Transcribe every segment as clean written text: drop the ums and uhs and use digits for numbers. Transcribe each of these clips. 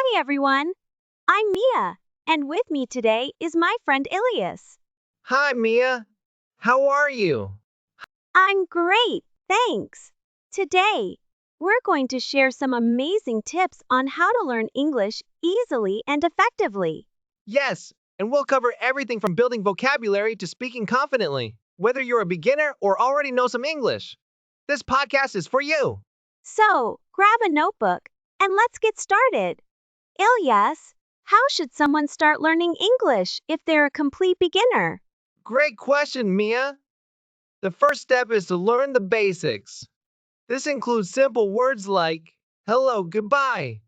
Hi everyone, I'm Mia, and with me today is my friend Ilias. Hi, Mia. How are you? I'm great, thanks. Today, we're going to share some amazing tips on how to learn English easily and effectively. Yes, and we'll cover everything from building vocabulary to speaking confidently, whether you're a beginner or already know some English. This podcast is for you. So, grab a notebook and let's get started. Ilias, how should someone start learning English if they're a complete beginner? Great question, Mia. The first step is to learn the basics. This includes simple words like hello, goodbye,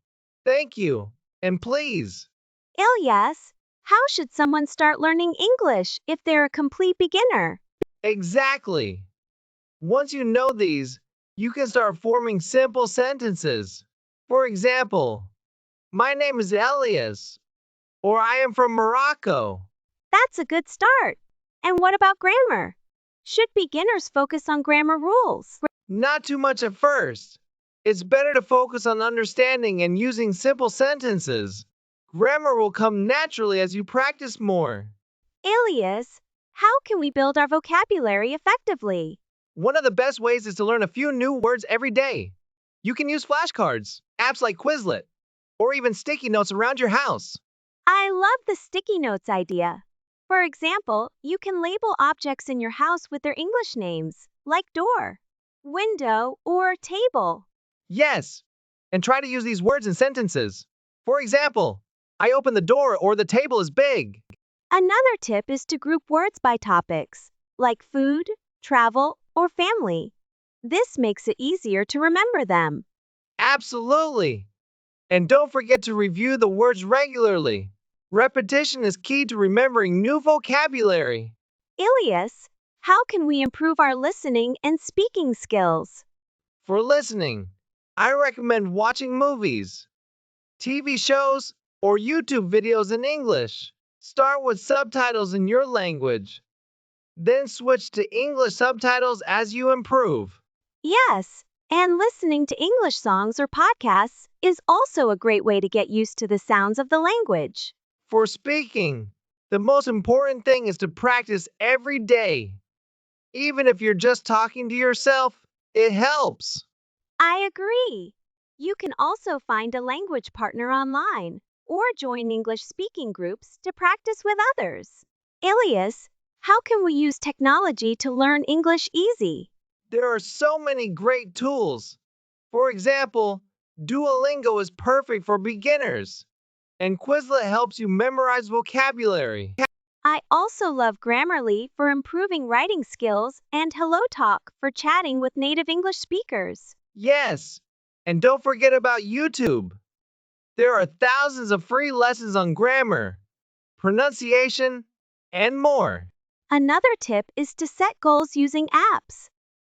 thank you, and please. Ilias, how should someone start learning English if they're a complete beginner? Exactly. Once you know these, you can start forming simple sentences. For example, my name is Elias, or I am from Morocco. That's a good start. And what about grammar? Should beginners focus on grammar rules? Not too much at first. It's better to focus on understanding and using simple sentences. Grammar will come naturally as you practice more. Alias, how can we build our vocabulary effectively? One of the best ways is to learn a few new words every day. You can use flashcards, apps like Quizlet, or even sticky notes around your house. I love the sticky notes idea. For example, you can label objects in your house with their English names, like door, window, or table. Yes, and try to use these words in sentences. For example, I open the door or the table is big. Another tip is to group words by topics, like food, travel, or family. This makes it easier to remember them. Absolutely. And don't forget to review the words regularly. Repetition is key to remembering new vocabulary. Ilias, how can we improve our listening and speaking skills? For listening, I recommend watching movies, TV shows, or YouTube videos in English. Start with subtitles in your language, then switch to English subtitles as you improve. Yes, and listening to English songs or podcasts is also a great way to get used to the sounds of the language. For speaking, the most important thing is to practice every day. Even if you're just talking to yourself, it helps. I agree. You can also find a language partner online or join English speaking groups to practice with others. Ilias, how can we use technology to learn English easy? There are so many great tools. For example, Duolingo is perfect for beginners, and Quizlet helps you memorize vocabulary. I also love Grammarly for improving writing skills and HelloTalk for chatting with native English speakers. Yes, and don't forget about YouTube. There are thousands of free lessons on grammar, pronunciation, and more. Another tip is to set goals using apps.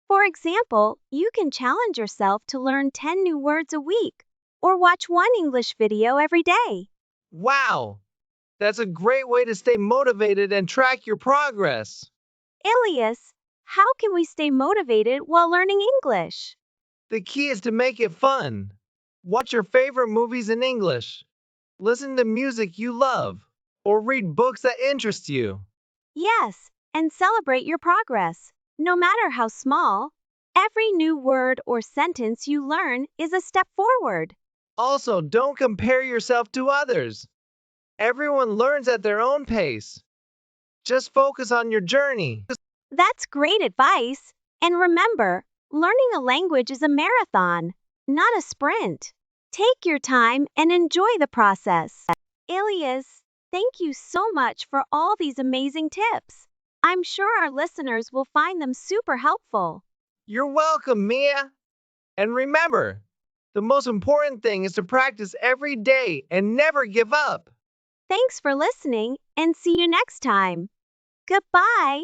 For example, you can challenge yourself to learn 10 new words a week or watch one English video every day. Wow, that's a great way to stay motivated and track your progress. Ilias, how can we stay motivated while learning English? The key is to make it fun. Watch your favorite movies in English, listen to music you love, or read books that interest you. Yes, and celebrate your progress. No matter how small, every new word or sentence you learn is a step forward. Also, don't compare yourself to others. Everyone learns at their own pace. Just focus on your journey. That's great advice. And remember, learning a language is a marathon, not a sprint. Take your time and enjoy the process. Ilias, thank you so much for all these amazing tips. I'm sure our listeners will find them super helpful. You're welcome, Mia. And remember, the most important thing is to practice every day and never give up. Thanks for listening and see you next time. Goodbye.